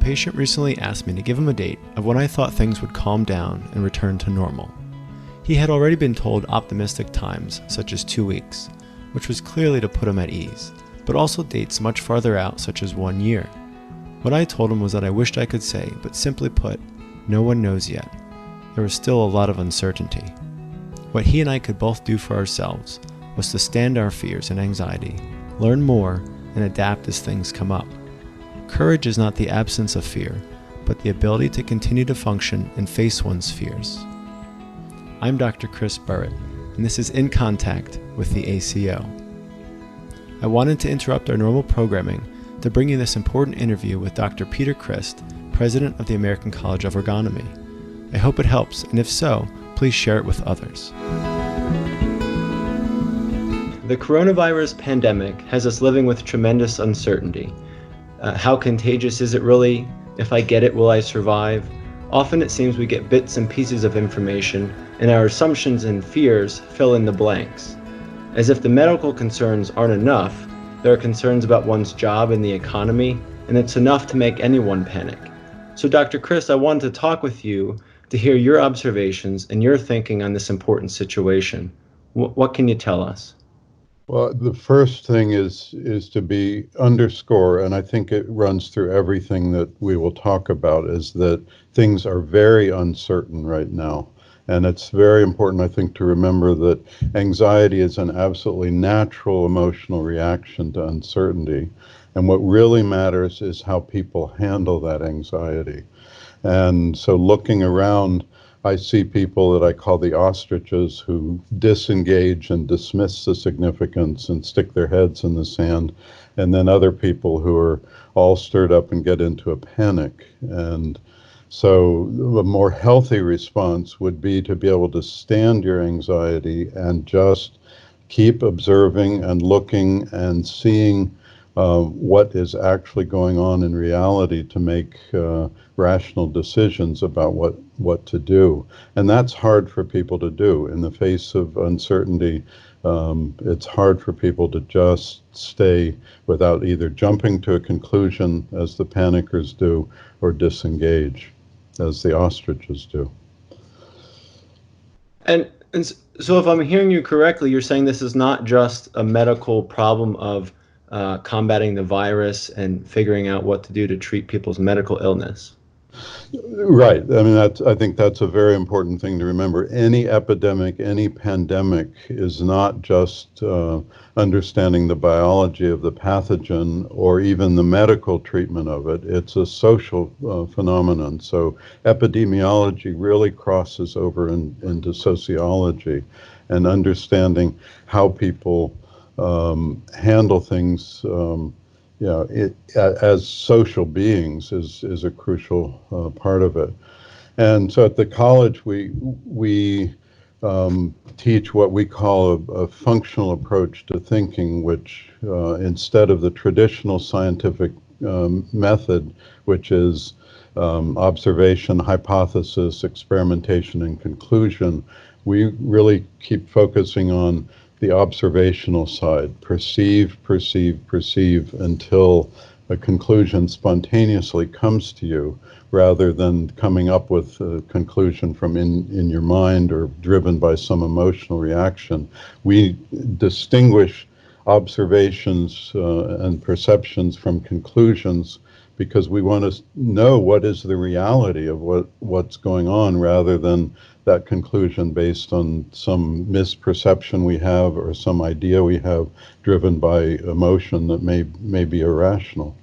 patient recently asked me to give him a date of when I thought things would calm down and return to normal. He had already been told optimistic times, such as 2 weeks, which was clearly to put him at ease, but also dates much farther out, such as 1 year. What I told him was that I wished I could say, but simply put, no one knows yet. There was still a lot of uncertainty. What he and I could both do for ourselves was to stand our fears and anxiety, learn more, and adapt as things come up. Courage is not the absence of fear, but the ability to continue to function and face one's fears. I'm Dr. Crist Burritt, and this is In Contact with the ACO. I wanted to interrupt our normal programming to bring you this important interview with Dr. Peter Crist, President of the American College of Orgonomy. I hope it helps, and if so, please share it with others. The coronavirus pandemic has us living with tremendous uncertainty. How contagious is it really? If I get it, will I survive? Often it seems we get bits and pieces of information, and our assumptions and fears fill in the blanks. As if the medical concerns aren't enough, there are concerns about one's job and the economy, and it's enough to make anyone panic. So Dr. Crist, I wanted to talk with you to hear your observations and your thinking on this important situation. What can you tell us? Well, the first thing is to underscore, and I think it runs through everything that we will talk about, is that things are very uncertain right now. And it's very important, I think, to remember that anxiety is an absolutely natural emotional reaction to uncertainty. And what really matters is how people handle that anxiety. And so looking around, I see people that I call the ostriches who disengage and dismiss the significance and stick their heads in the sand, and then other people who are all stirred up and get into a panic. And so a more healthy response would be to be able to stand your anxiety and just keep observing and looking and seeing what is actually going on in reality to make rational decisions about what to do. And that's hard for people to do. In the face of uncertainty, it's hard for people to just stay without either jumping to a conclusion, as the panickers do, or disengage, as the ostriches do. And so if I'm hearing you correctly, you're saying this is not just a medical problem of combating the virus and figuring out what to do to treat people's medical illness. Right. I mean, I think that's a very important thing to remember. Any epidemic, any pandemic is not just understanding the biology of the pathogen or even the medical treatment of it. It's a social phenomenon. So epidemiology really crosses over into sociology, and understanding how people handle things as social beings is a crucial part of it. And so at the college, we teach what we call a functional approach to thinking, which instead of the traditional scientific method, which is observation, hypothesis, experimentation, and conclusion, we really keep focusing on the observational side. Perceive, until a conclusion spontaneously comes to you, rather than coming up with a conclusion from in your mind or driven by some emotional reaction. We distinguish observations and perceptions from conclusions because we want to know what is the reality of what's going on, rather than that conclusion based on some misperception we have or some idea we have driven by emotion that may be irrational.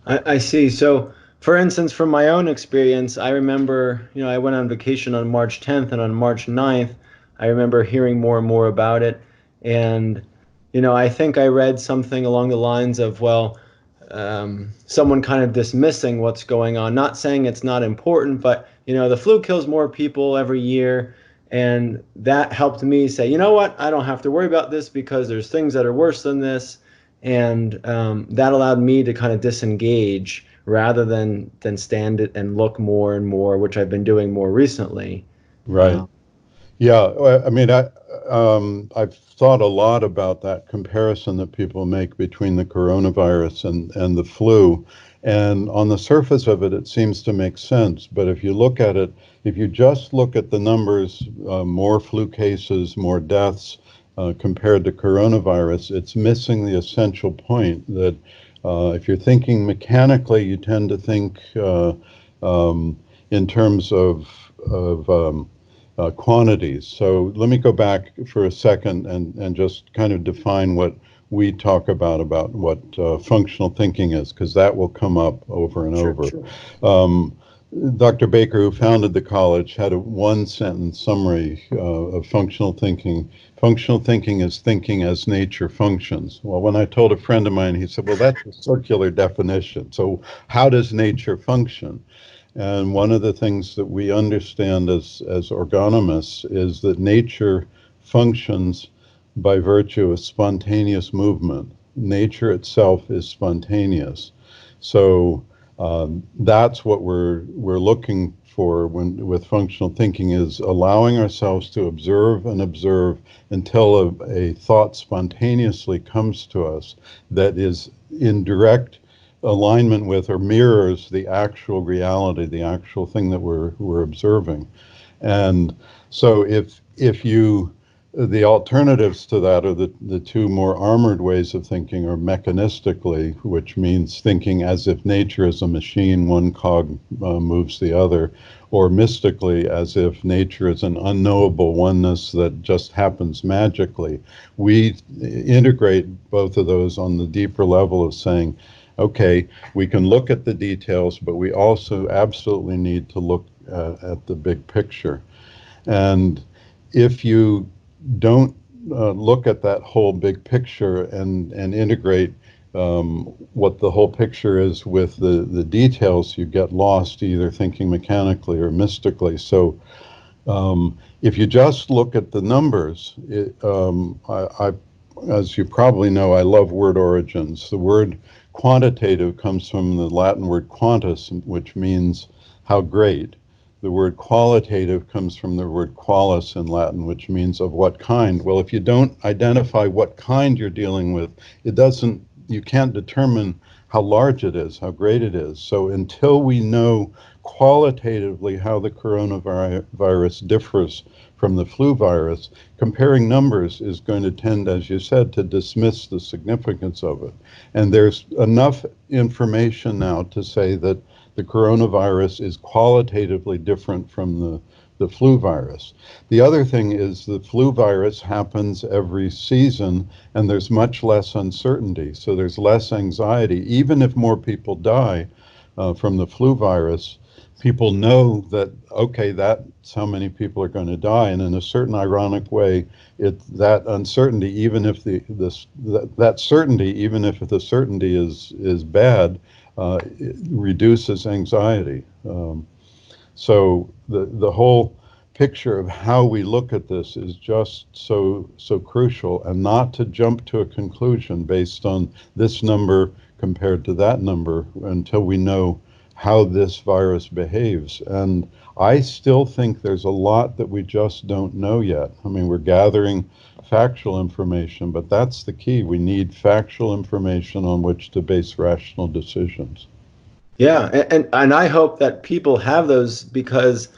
I see. So, for instance, from my own experience, I remember, I went on vacation on March 10th, and on March 9th, I remember hearing more and more about it. And, I think I read something along the lines of, someone kind of dismissing what's going on, not saying it's not important, but the flu kills more people every year, and that helped me say, you know what, I don't have to worry about this because there's things that are worse than this, and that allowed me to kind of disengage rather than stand it and look more and more, which I've been doing more recently. Right. Yeah, I mean, I've thought a lot about that comparison that people make between the coronavirus and the flu. And on the surface of it, it seems to make sense. But if you look at it, if you just look at the numbers, more flu cases, more deaths compared to coronavirus, it's missing the essential point that if you're thinking mechanically, you tend to think in terms of quantities. So let me go back for a second and just kind of define what we talk about what functional thinking is, because that will come up over and Sure, over. sure. Dr. Baker, who founded the college, had a one-sentence summary of functional thinking. Functional thinking is thinking as nature functions. Well, when I told a friend of mine, he said, well, that's a circular definition. So how does nature function? And one of the things that we understand as orgonomists is that nature functions by virtue of spontaneous movement. Nature itself is spontaneous. So that's what we're looking for with functional thinking, is allowing ourselves to observe and observe until a thought spontaneously comes to us that is in direct alignment with or mirrors the actual reality, the actual thing that we're observing. And so if you the alternatives to that are the two more armored ways of thinking, or mechanistically, which means thinking as if nature is a machine, one cog moves the other, or mystically, as if nature is an unknowable oneness that just happens magically. We integrate both of those on the deeper level of saying, okay, we can look at the details, but we also absolutely need to look at the big picture. And if you don't look at that whole big picture and integrate what the whole picture is with the details, you get lost either thinking mechanically or mystically. So if you just look at the numbers, as you probably know, I love word origins. The word quantitative comes from the Latin word quantus, which means how great. The word qualitative comes from the word qualis in Latin, which means of what kind. Well, if you don't identify what kind you're dealing with, you can't determine how large it is, how great it is. So until we know qualitatively how the coronavirus differs from the flu virus, comparing numbers is going to tend, as you said, to dismiss the significance of it. And there's enough information now to say that the coronavirus is qualitatively different from the flu virus. The other thing is the flu virus happens every season, and there's much less uncertainty. So there's less anxiety. Even if more people die from the flu virus, people know that, okay, that's how many people are going to die. And in a certain ironic way, that uncertainty, even if that certainty, even if the certainty is bad, it reduces anxiety. So the whole picture of how we look at this is just so crucial, and not to jump to a conclusion based on this number compared to that number until we know how this virus behaves. And I still think there's a lot that we just don't know yet. I mean, we're gathering factual information, but that's the key. We need factual information on which to base rational decisions. Yeah, and I hope that people have those, because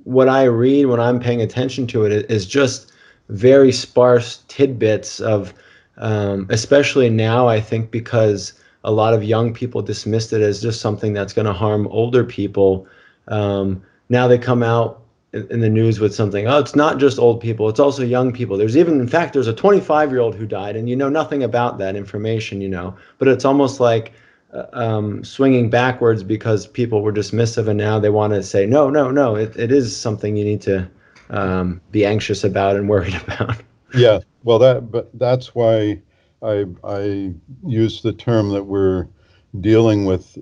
what I read when I'm paying attention to it is just very sparse tidbits of, especially now, I think because a lot of young people dismissed it as just something that's going to harm older people. Now they come out in the news with something, oh, it's not just old people, it's also young people. There's even, in fact, there's a 25-year-old who died, and you know nothing about that information, but it's almost like swinging backwards because people were dismissive, and now they want to say, no, no, no, it is something you need to be anxious about and worried about. Yeah, well, but that's why I use the term that we're dealing with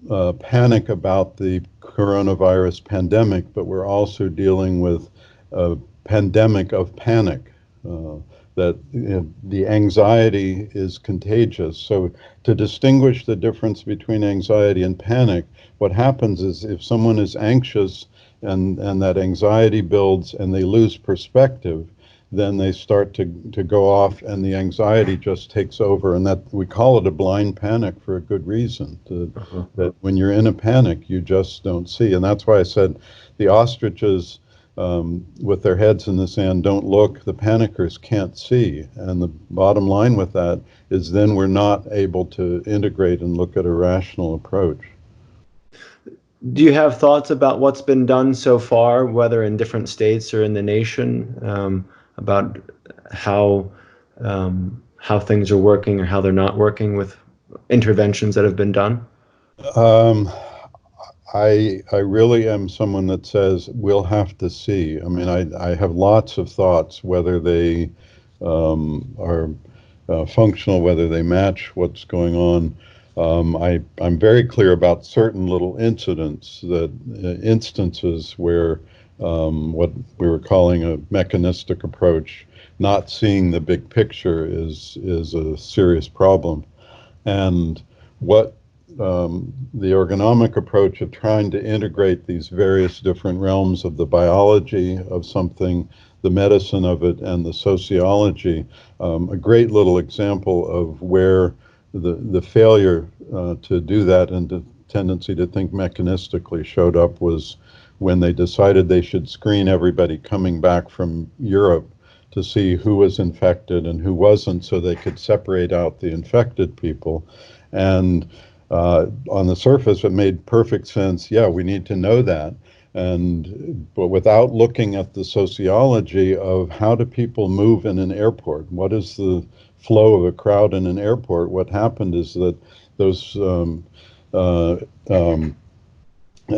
a panic about the coronavirus pandemic, but we're also dealing with a pandemic of panic. That the anxiety is contagious. So to distinguish the difference between anxiety and panic, what happens is if someone is anxious and that anxiety builds and they lose perspective, then they start to go off and the anxiety just takes over. And that we call it a blind panic for a good reason, that when you're in a panic, you just don't see. And that's why I said the ostriches with their heads in the sand don't look, the panickers can't see. And the bottom line with that is then we're not able to integrate and look at a rational approach. Do you have thoughts about what's been done so far, whether in different states or in the nation, about how things are working or how they're not working with interventions that have been done? I really am someone that says we'll have to see. I mean, I have lots of thoughts, whether they are functional, whether they match what's going on. I'm very clear about certain little instances where what we were calling a mechanistic approach, not seeing the big picture, is a serious problem. And what the orgonomic approach of trying to integrate these various different realms of the biology of something, the medicine of it, and the sociology, a great little example of where the failure to do that and the tendency to think mechanistically showed up was when they decided they should screen everybody coming back from Europe to see who was infected and who wasn't, so they could separate out the infected people. And on the surface, it made perfect sense. Yeah, we need to know that. But without looking at the sociology of how do people move in an airport, what is the flow of a crowd in an airport, what happened is that those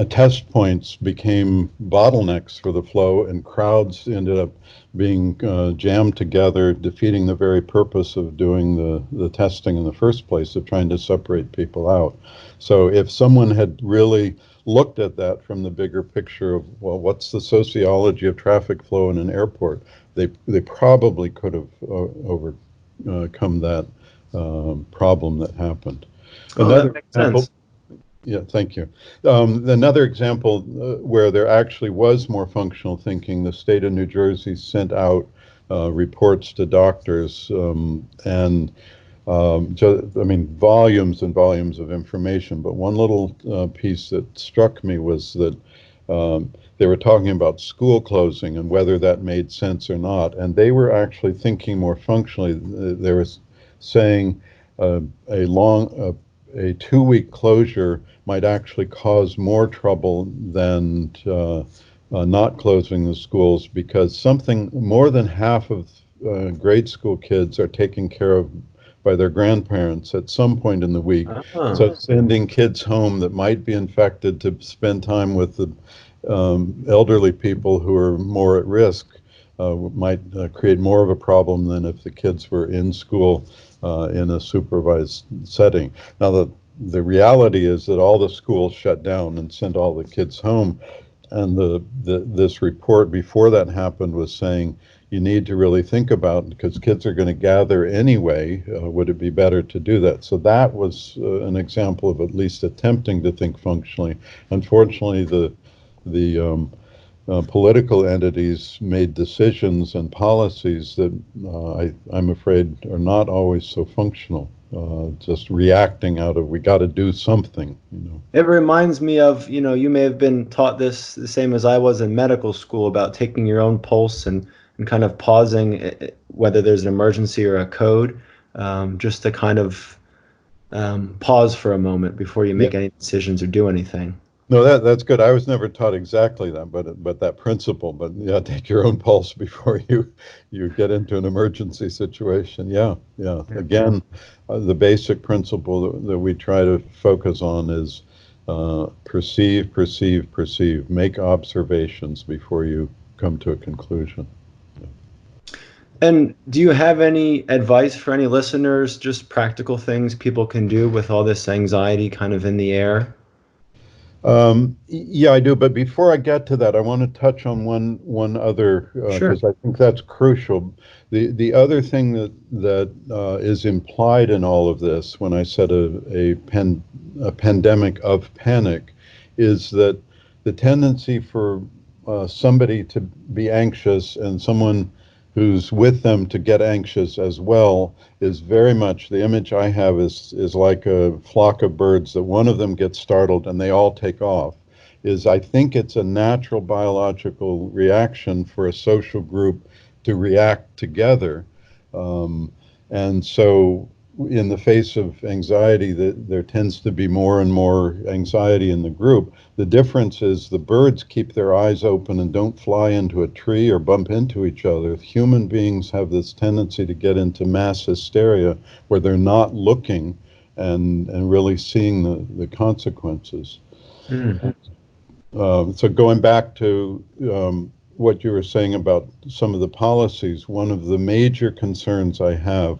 test points became bottlenecks for the flow, and crowds ended up being jammed together, defeating the very purpose of doing the testing in the first place, of trying to separate people out. So if someone had really looked at that from the bigger picture of, well, what's the sociology of traffic flow in an airport, they probably could have overcome that problem that happened. That makes sense. Yeah, thank you. Another example where there actually was more functional thinking, the state of New Jersey sent out reports to doctors and I mean, volumes and volumes of information. But one little piece that struck me was that they were talking about school closing and whether that made sense or not. And they were actually thinking more functionally. They were saying a 2-week closure might actually cause more trouble than not closing the schools, because something more than half of grade school kids are taken care of by their grandparents at some point in the week. So sending kids home that might be infected to spend time with the elderly people who are more at risk might create more of a problem than if the kids were in school in a supervised setting. Now, the reality is that all the schools shut down and sent all the kids home. And this report before that happened was saying you need to really think about, because kids are going to gather anyway, would it be better to do that? So that was an example of at least attempting to think functionally. Unfortunately, the political entities made decisions and policies that I'm afraid are not always so functional. Just reacting out of, we got to do something, It reminds me of, you may have been taught this the same as I was in medical school, about taking your own pulse and kind of pausing, whether there's an emergency or a code, just to kind of pause for a moment before you make any decisions or do anything. No, that's good. I was never taught exactly that, but that principle. But yeah, take your own pulse before you get into an emergency situation. Yeah. Again, the basic principle that we try to focus on is perceive, perceive, perceive. Make observations before you come to a conclusion. And do you have any advice for any listeners, just practical things people can do with all this anxiety kind of in the air? Yeah, I do. But before I get to that, I want to touch on one other, because I think that's crucial. The other thing that is implied in all of this, when I said a pandemic of panic, is that the tendency for somebody to be anxious and someone who's with them to get anxious as well is very much, the image I have is like a flock of birds that one of them gets startled and they all take off. I think it's a natural biological reaction for a social group to react together. Um, and so in the face of anxiety, there tends to be more and more anxiety in the group. The difference is the birds keep their eyes open and don't fly into a tree or bump into each other. Human beings have this tendency to get into mass hysteria where they're not looking and really seeing the consequences. Mm. So going back to what you were saying about some of the policies, one of the major concerns I have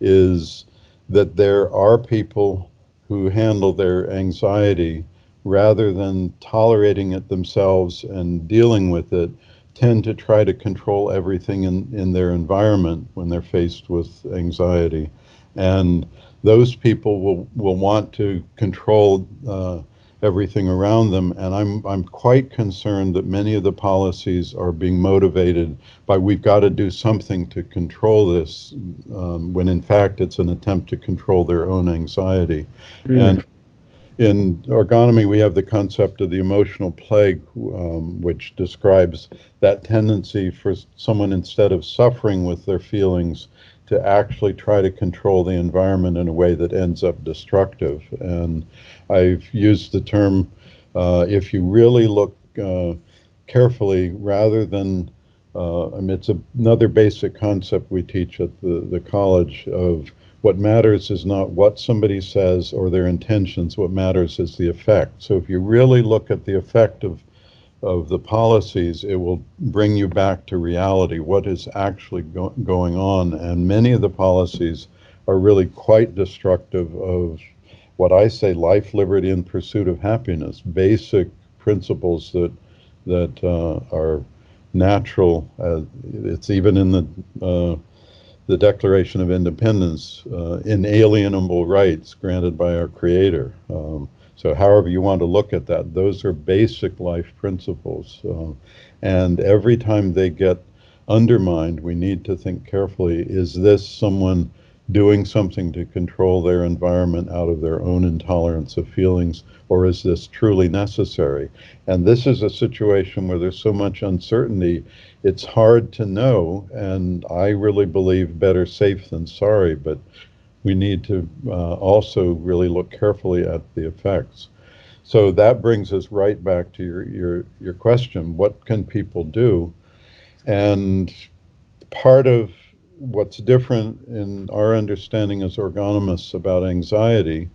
is that there are people who handle their anxiety rather than tolerating it themselves and dealing with it, tend to try to control everything in their environment when they're faced with anxiety. And those people will want to control everything around them. And I'm quite concerned that many of the policies are being motivated by we've got to do something to control this, when in fact it's an attempt to control their own anxiety. Mm. And in orgonomy, we have the concept of the emotional plague, which describes that tendency for someone, instead of suffering with their feelings, to actually try to control the environment in a way that ends up destructive. And I've used the term, if you really look carefully, rather than, it's another basic concept we teach at the college of what matters is not what somebody says or their intentions. What matters is the effect. So if you really look at the effect of the policies, it will bring you back to reality, what is actually going on. And many of the policies are really quite destructive of what I say life, liberty, and pursuit of happiness, basic principles that are natural. It's even in the Declaration of Independence, inalienable rights granted by our Creator. So however you want to look at that, those are basic life principles. And every time they get undermined, we need to think carefully, is this someone doing something to control their environment out of their own intolerance of feelings, or is this truly necessary? And this is a situation where there's so much uncertainty, it's hard to know, and I really believe better safe than sorry, but we need to also really look carefully at the effects. So that brings us right back to your question, what can people do? And part of what's different in our understanding as orgonomists about anxiety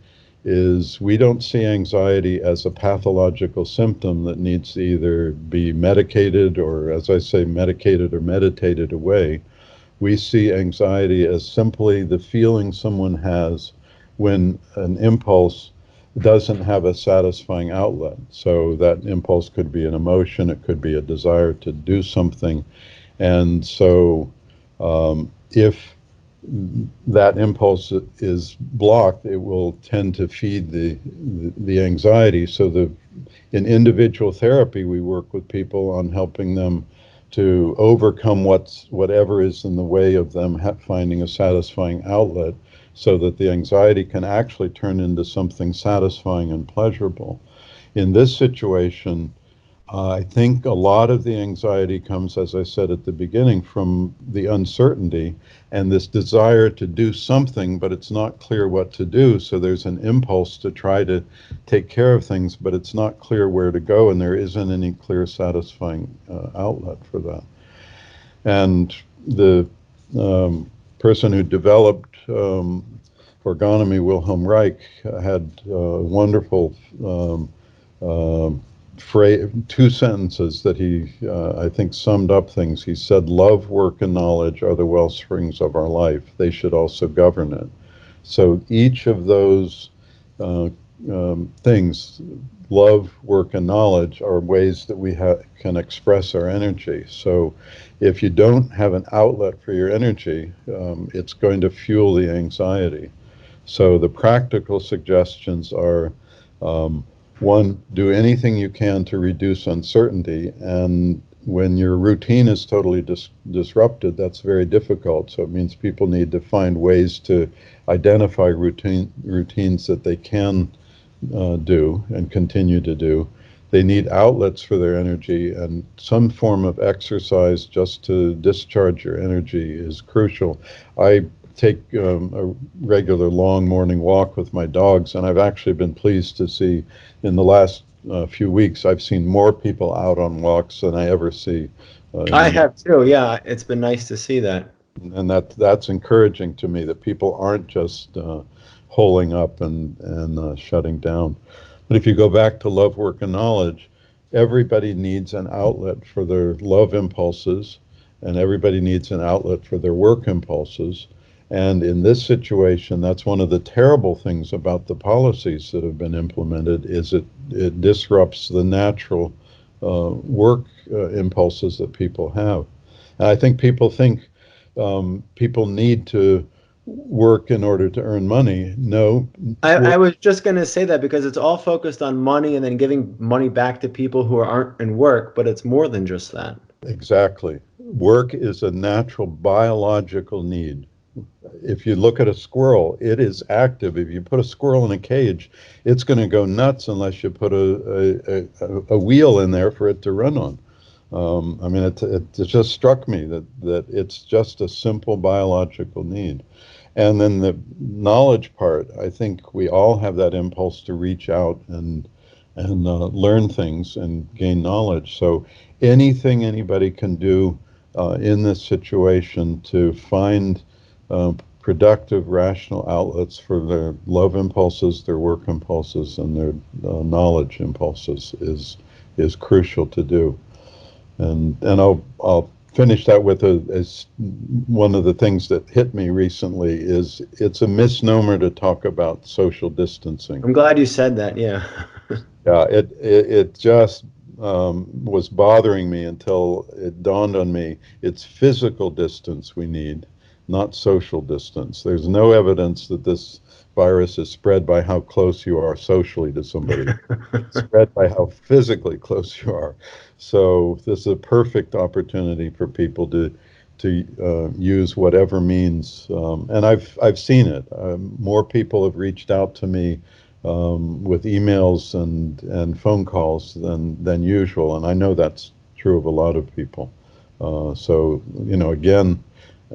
is we don't see anxiety as a pathological symptom that needs to either be medicated or, as I say, medicated or meditated away. We see anxiety as simply the feeling someone has when an impulse doesn't have a satisfying outlet. So that impulse could be an emotion, it could be a desire to do something. And so if that impulse is blocked, it will tend to feed the anxiety. So in individual therapy, we work with people on helping them to overcome whatever is in the way of them finding a satisfying outlet, so that the anxiety can actually turn into something satisfying and pleasurable. In this situation, I think a lot of the anxiety comes, as I said at the beginning, from the uncertainty and this desire to do something, but it's not clear what to do. So there's an impulse to try to take care of things, but it's not clear where to go, and there isn't any clear, satisfying outlet for that. And the person who developed orgonomy, Wilhelm Reich, had wonderful two sentences that he, I think, summed up things. He said, love, work, and knowledge are the well springs of our life. They should also govern it. So each of those things, love, work, and knowledge, are ways that we can express our energy. So if you don't have an outlet for your energy, it's going to fuel the anxiety. So the practical suggestions are, One, do anything you can to reduce uncertainty. And when your routine is totally disrupted, that's very difficult. So it means people need to find ways to identify routines that they can do and continue to do. They need outlets for their energy, and some form of exercise just to discharge your energy is crucial. I take a regular long morning walk with my dogs, and I've actually been pleased to see in the last few weeks, I've seen more people out on walks than I ever see. I have too. Yeah, it's been nice to see that. And that's encouraging to me that people aren't just holing up and shutting down. But if you go back to love, work, and knowledge, everybody needs an outlet for their love impulses, and everybody needs an outlet for their work impulses. And in this situation, that's one of the terrible things about the policies that have been implemented is it disrupts the natural work impulses that people have. And I think people need to work in order to earn money. No, I was just going to say that because it's all focused on money and then giving money back to people who aren't in work, but it's more than just that. exactly. Work is a natural biological need. If you look at a squirrel, it is active. If you put a squirrel in a cage, it's going to go nuts unless you put a wheel in there for it to run on. I mean, it just struck me that it's just a simple biological need. And then the knowledge part, I think we all have that impulse to reach out and learn things and gain knowledge. So anything anybody can do in this situation to find uh, productive, rational outlets for their love impulses, their work impulses, and their knowledge impulses is crucial to do. And I'll finish that with as one of the things that hit me recently is it's a misnomer to talk about social distancing. I'm glad you said that. Yeah. Yeah, it just was bothering me until it dawned on me it's physical distance we need, not social distance. There's no evidence that this virus is spread by how close you are socially to somebody. It's spread by how physically close you are. So this is a perfect opportunity for people to use whatever means, and I've seen it. More people have reached out to me with emails and phone calls than usual, and I know that's true of a lot of people. So again,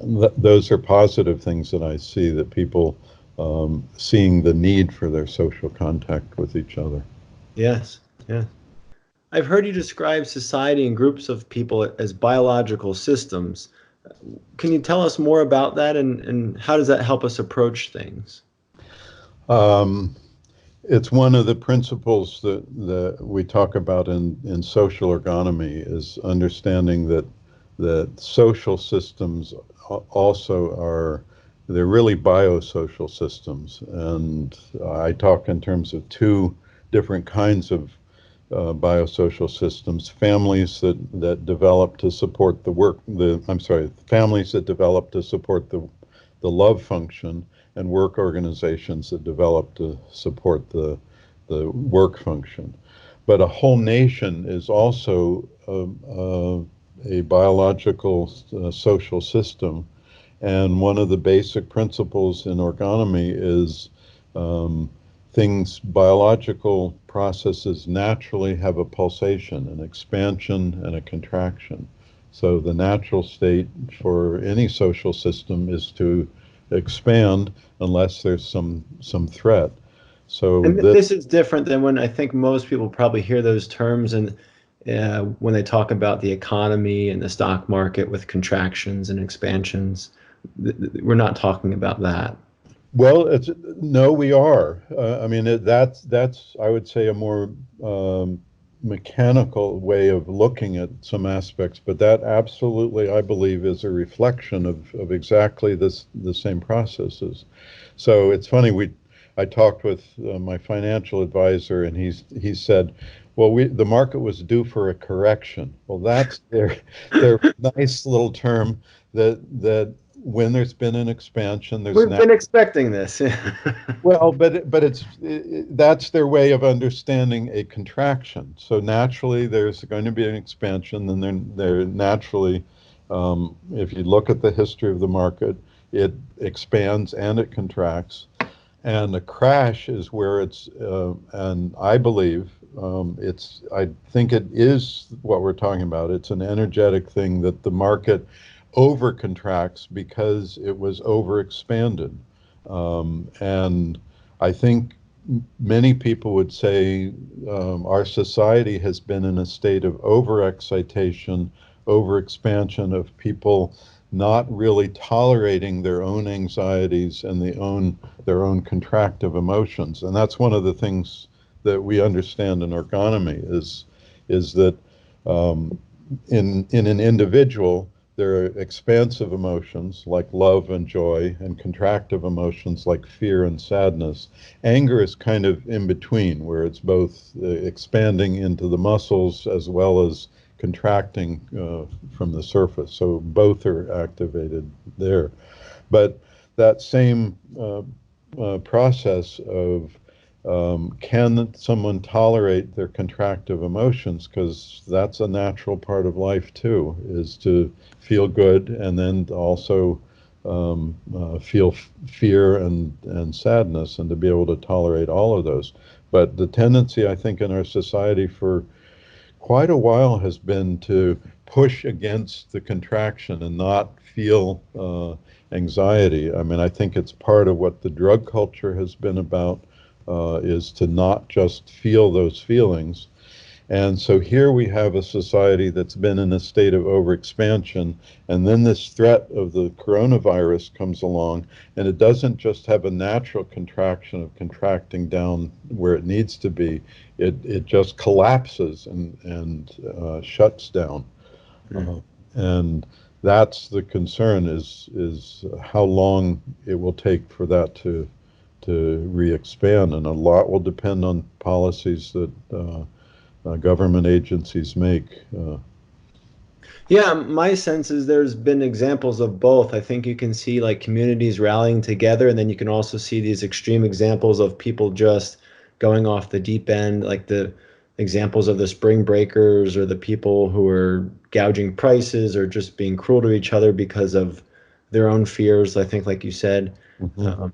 those are positive things that I see that people seeing the need for their social contact with each other. Yes. Yeah. I've heard you describe society and groups of people as biological systems. Can you tell us more about that and how does that help us approach things? Um, it's one of the principles that we talk about in social ergonomy is understanding that social systems also are they're really biosocial systems, and I talk in terms of two different kinds of biosocial systems: families that develop to support the work. Families that develop to support the love function, and work organizations that develop to support the work function. But a whole nation is also a biological social system, and one of the basic principles in orgonomy is um, biological processes naturally have a pulsation, an expansion and a contraction. So the natural state for any social system is to expand unless there's some threat. So And this is different than when I think most people probably hear those terms and when they talk about the economy and the stock market with contractions and expansions. We're not talking about that. well, it's no, we are. I mean, that's I would say a more mechanical way of looking at some aspects, but that absolutely, I believe, is a reflection of exactly the same processes. So it's funny, I talked with my financial advisor, and he said, "Well, the market was due for a correction." Well, that's their nice little term that when there's been an expansion, there's We've been expecting this. well, but that's their way of understanding a contraction. So naturally, there's going to be an expansion, and they're naturally, if you look at the history of the market, it expands and it contracts, and a crash is where and I believe I think it is what we're talking about. It's an energetic thing that the market over contracts because it was overexpanded. And I think many people would say our society has been in a state of overexcitation, overexpansion of people not really tolerating their own anxieties and their own contractive emotions. And that's one of the things that we understand in orgonomy is that in an individual, there are expansive emotions like love and joy, and contractive emotions like fear and sadness. Anger is kind of in between, where it's both expanding into the muscles as well as contracting from the surface. So both are activated there. But that same process of can someone tolerate their contractive emotions? Because that's a natural part of life too, is to feel good and then also feel fear and sadness, and to be able to tolerate all of those. But the tendency, I think, in our society for quite a while has been to push against the contraction and not feel anxiety. I mean, I think it's part of what the drug culture has been about, is to not just feel those feelings. And so here we have a society that's been in a state of overexpansion, and then this threat of the coronavirus comes along, and it doesn't just have a natural contraction of contracting down where it needs to be. It just collapses and shuts down. And that's the concern, is how long it will take for that to re-expand, and a lot will depend on policies that government agencies make. Yeah, my sense is there's been examples of both. I think you can see like communities rallying together, and then you can also see these extreme examples of people just going off the deep end, like the examples of the spring breakers or the people who are gouging prices or just being cruel to each other because of their own fears, I think, like you said. Mhm.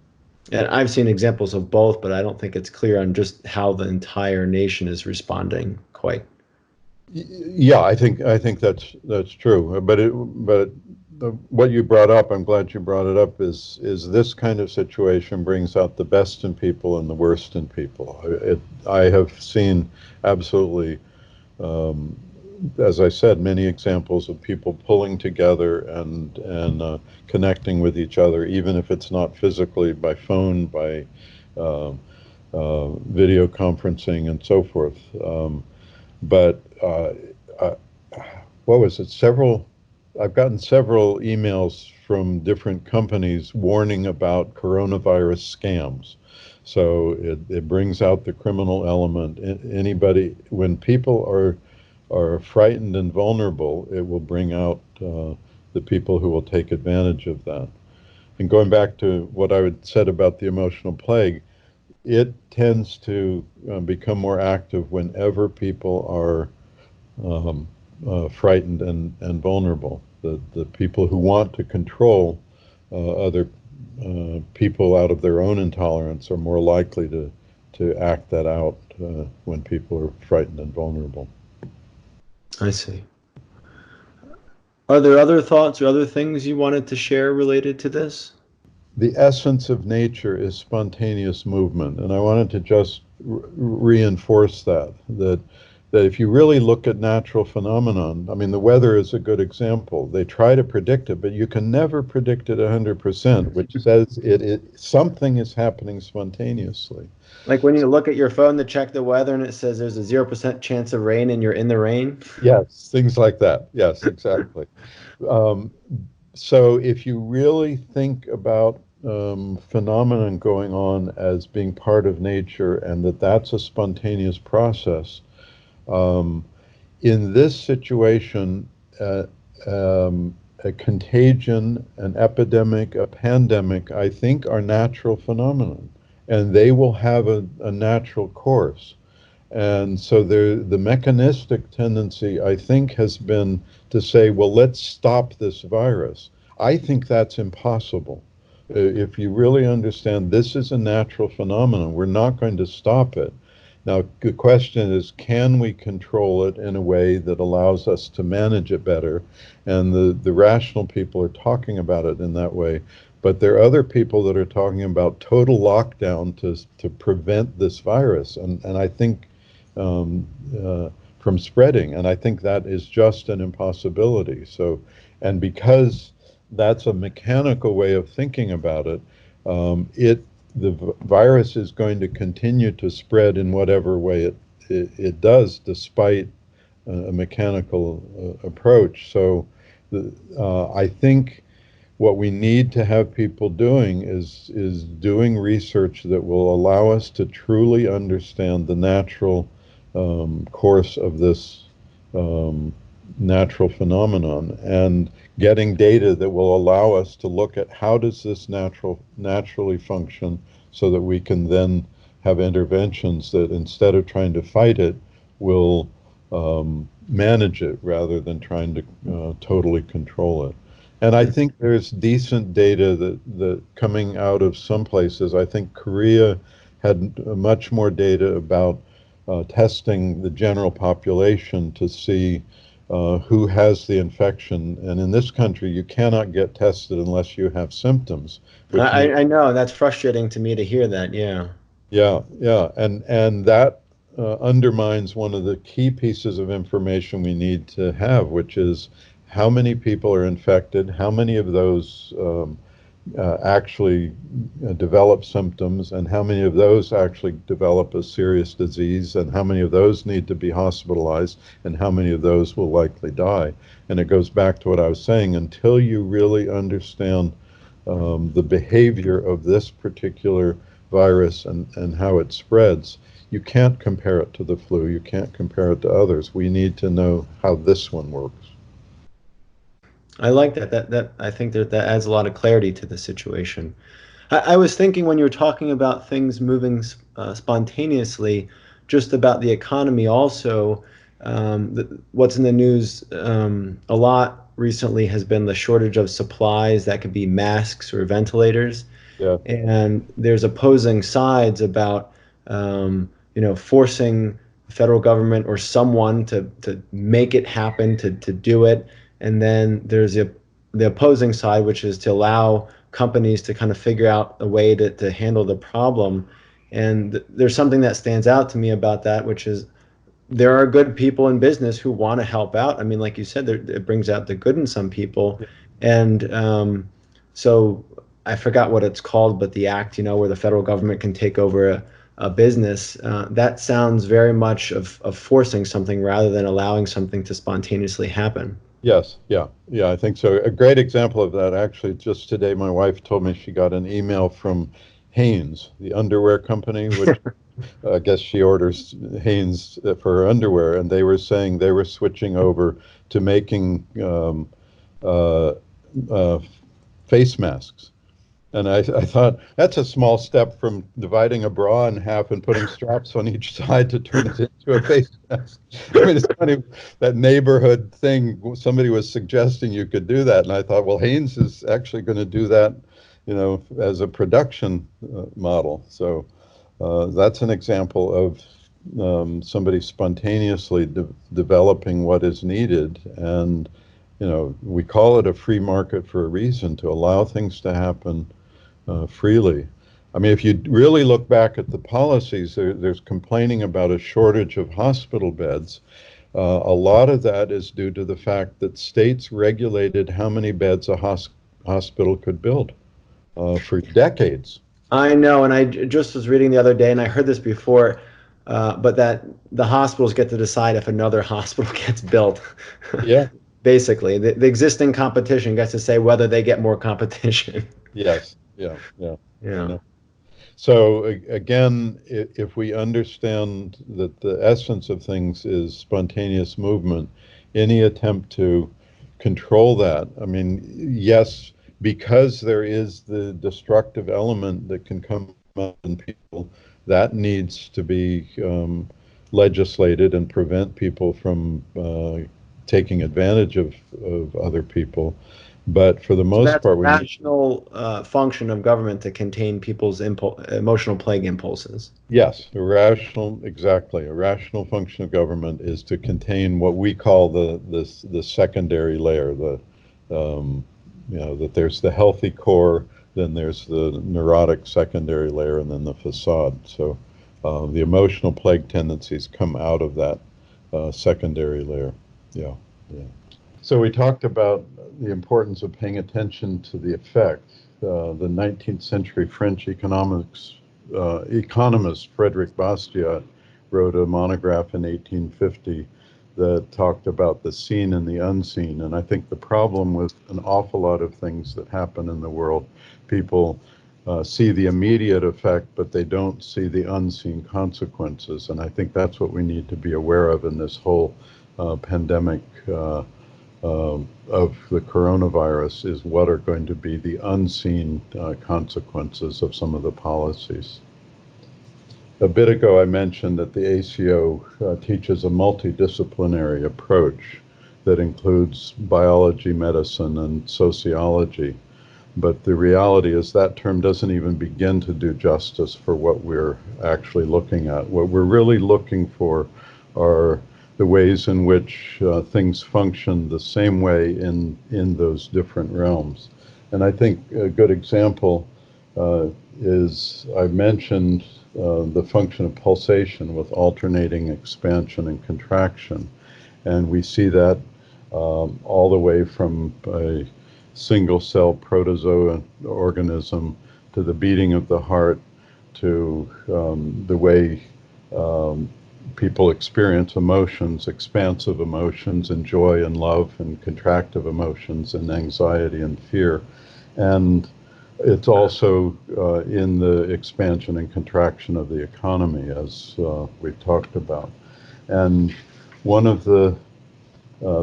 And I've seen examples of both, but I don't think it's clear on just how the entire nation is responding quite. Yeah, I think that's true. What you brought up, I'm glad you brought it up, is this kind of situation brings out the best in people and the worst in people. I have seen absolutely, as I said, many examples of people pulling together and connecting with each other, even if it's not physically, by phone, by uh, video conferencing, and so forth. But uh, what was it? I've gotten several emails from different companies warning about coronavirus scams. So it brings out the criminal element. Anybody, when people are frightened and vulnerable, it will bring out the people who will take advantage of that. And going back to what I had said about the emotional plague, it tends to become more active whenever people are frightened and vulnerable. The people who want to control other people out of their own intolerance are more likely to act that out when people are frightened and vulnerable. I see. Are there other thoughts or other things you wanted to share related to this? The essence of nature is spontaneous movement, and I wanted to just reinforce that if you really look at natural phenomenon, I mean, the weather is a good example. They try to predict it, but you can never predict it 100%, which says something is happening spontaneously. Like when you look at your phone to check the weather and it says there's a 0% chance of rain and you're in the rain. Yes, things like that. Yes, exactly. Um, so if you really think about phenomenon going on as being part of nature, and that's a spontaneous process, um, in this situation, uh, um, a contagion, an epidemic, a pandemic, I think are natural phenomena, and they will have a natural course. And so the mechanistic tendency, I think, has been to say, well, let's stop this virus. I think that's impossible. If you really understand this is a natural phenomenon, we're not going to stop it. Now, the question is, can we control it in a way that allows us to manage it better? And the rational people are talking about it in that way. But there are other people that are talking about total lockdown to prevent this virus. And I think um, from spreading. And I think that is just an impossibility. So, and because that's a mechanical way of thinking about it, the virus is going to continue to spread in whatever way it does, despite a mechanical approach. So, I think what we need to have people doing is doing research that will allow us to truly understand the natural course of this um, natural phenomenon, and getting data that will allow us to look at how does this naturally function, so that we can then have interventions that, instead of trying to fight it, will manage it rather than trying to totally control it. And I think there's decent data that coming out of some places. I think Korea had much more data about testing the general population to see who has the infection. And in this country, you cannot get tested unless you have symptoms, which means, I know, and that's frustrating to me to hear that. Yeah. yeah, and that undermines one of the key pieces of information we need to have, which is how many people are infected, how many of those actually develop symptoms, and how many of those actually develop a serious disease, and how many of those need to be hospitalized, and how many of those will likely die. And it goes back to what I was saying, until you really understand the behavior of this particular virus and how it spreads, you can't compare it to the flu, you can't compare it to others. We need to know how this one works. I like that. That I think that adds a lot of clarity to the situation. I was thinking when you were talking about things moving spontaneously, just about the economy also. What's in the news a lot recently has been the shortage of supplies that could be masks or ventilators. Yeah. And there's opposing sides about forcing the federal government or someone to make it happen, to do it. And then there's the opposing side, which is to allow companies to kind of figure out a way to handle the problem. And there's something that stands out to me about that, which is there are good people in business who want to help out. I mean, like you said, it brings out the good in some people. And so I forgot what it's called, but the act, where the federal government can take over a business, that sounds very much of forcing something rather than allowing something to spontaneously happen. Yes, yeah, I think so. A great example of that, actually, just today, my wife told me she got an email from Hanes, the underwear company, which I guess she orders Hanes for her underwear, and they were saying they were switching over to making uh, uh, face masks. And I thought that's a small step from dividing a bra in half and putting straps on each side to turn it into a face mask. I mean, it's kind of that neighborhood thing. Somebody was suggesting you could do that, and I thought, well, Haynes is actually going to do that, as a production model. So that's an example of somebody spontaneously developing what is needed. And we call it a free market for a reason, to allow things to happen freely. I mean, if you really look back at the policies, there's complaining about a shortage of hospital beds. A lot of that is due to the fact that states regulated how many beds a hospital could build for decades. I know, and I just was reading the other day, and I heard this before, but that the hospitals get to decide if another hospital gets built. Yeah. Basically, the existing competition gets to say whether they get more competition. Yes. Yeah. I Yeah. know. So again, if we understand that the essence of things is spontaneous movement, any attempt to control that. I mean, yes, because there is the destructive element that can come up in people, that needs to be legislated and prevent people from taking advantage of other people. But for the So most that's a part, we need, rational function of government to contain people's emotional plague impulses. yes, a rational, exactly, a rational function of government is to contain what we call the secondary layer, that there's the healthy core, then there's the neurotic secondary layer, and then the facade. So the emotional plague tendencies come out of that secondary layer. Yeah, yeah. So we talked about the importance of paying attention to the effect. The 19th century French economist Frederick Bastiat wrote a monograph in 1850 that talked about the seen and the unseen. And I think the problem with an awful lot of things that happen in the world, people see the immediate effect, but they don't see the unseen consequences. And I think that's what we need to be aware of in this whole pandemic of the coronavirus, is what are going to be the unseen consequences of some of the policies. A bit ago, I mentioned that the ACO teaches a multidisciplinary approach that includes biology, medicine, and sociology. But the reality is that term doesn't even begin to do justice for what we're actually looking at. What we're really looking for are the ways in which things function the same way in those different realms. And I think a good example is I mentioned the function of pulsation with alternating expansion and contraction. And we see that all the way from a single cell protozoa organism to the beating of the heart to the way people experience emotions, expansive emotions, and joy and love, and contractive emotions, and anxiety and fear. And it's also in the expansion and contraction of the economy, as we've talked about. And one of the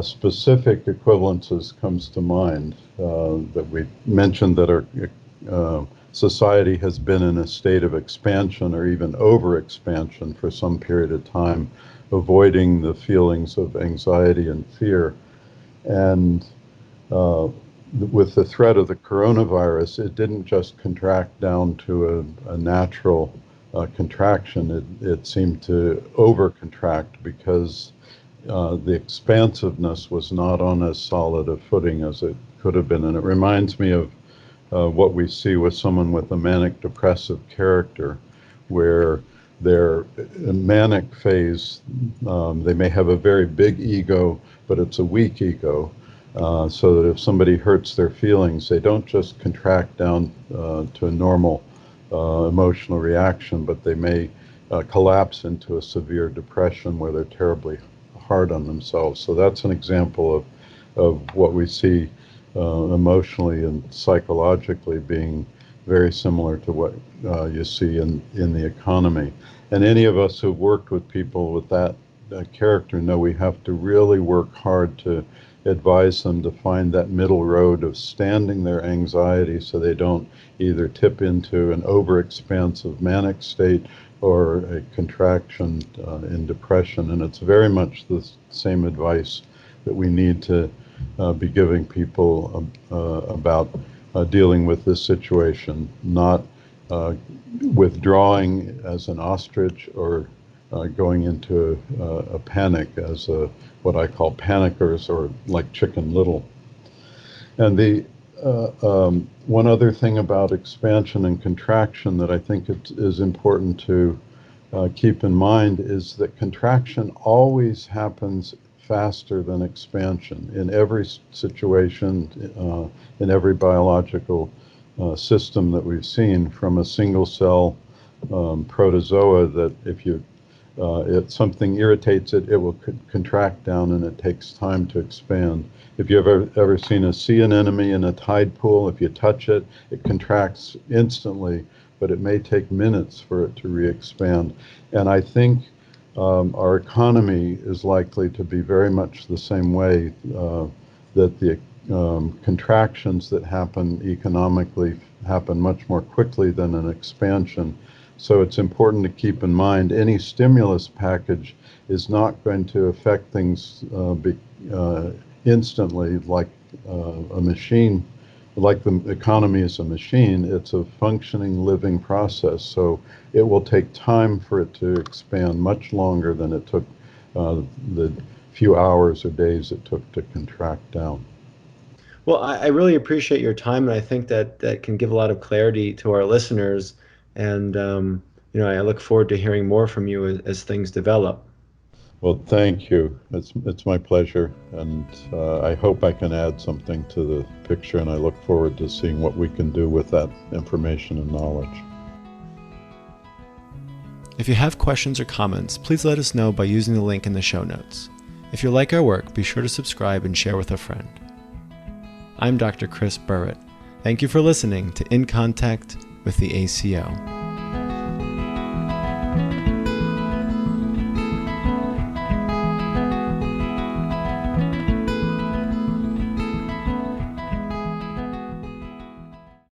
specific equivalences comes to mind that we mentioned, that our society has been in a state of expansion or even overexpansion for some period of time, avoiding the feelings of anxiety and fear. And with the threat of the coronavirus, it didn't just contract down to a natural contraction. It seemed to over-contract because the expansiveness was not on as solid a footing as it could have been. And it reminds me of what we see with someone with a manic depressive character, where their manic phase, they may have a very big ego, but it's a weak ego. So that if somebody hurts their feelings, they don't just contract down to a normal emotional reaction, but they may collapse into a severe depression where they're terribly hard on themselves. So that's an example of what we see emotionally and psychologically being very similar to what you see in the economy. And any of us who've worked with people with that character know we have to really work hard to advise them to find that middle road of standing their anxiety so they don't either tip into an overexpansive manic state or a contraction in depression. And it's very much the same advice that we need to be giving people about dealing with this situation, not withdrawing as an ostrich or going into a panic as what I call panickers, or like Chicken Little. And the one other thing about expansion and contraction that I think it is important to keep in mind is that contraction always happens faster than expansion in every situation, in every biological system that we've seen, from a single cell protozoa, that if something irritates it, it will contract down, and it takes time to expand. If you've ever seen a sea anemone in a tide pool, if you touch it, it contracts instantly, but it may take minutes for it to re-expand. And I think our economy is likely to be very much the same way. that the contractions that happen economically happen much more quickly than an expansion. So it's important to keep in mind any stimulus package is not going to affect things instantly like a machine, like the economy is a machine. It's a functioning, living process. So it will take time for it to expand, much longer than it took the few hours or days it took to contract down. Well, I really appreciate your time, and I think that that can give a lot of clarity to our listeners. And I look forward to hearing more from you as things develop. Well, thank you. It's my pleasure, and I hope I can add something to the picture, and I look forward to seeing what we can do with that information and knowledge. If you have questions or comments, please let us know by using the link in the show notes. If you like our work, be sure to subscribe and share with a friend. I'm Dr. Crist Burritt. Thank you for listening to In Contact with the ACO.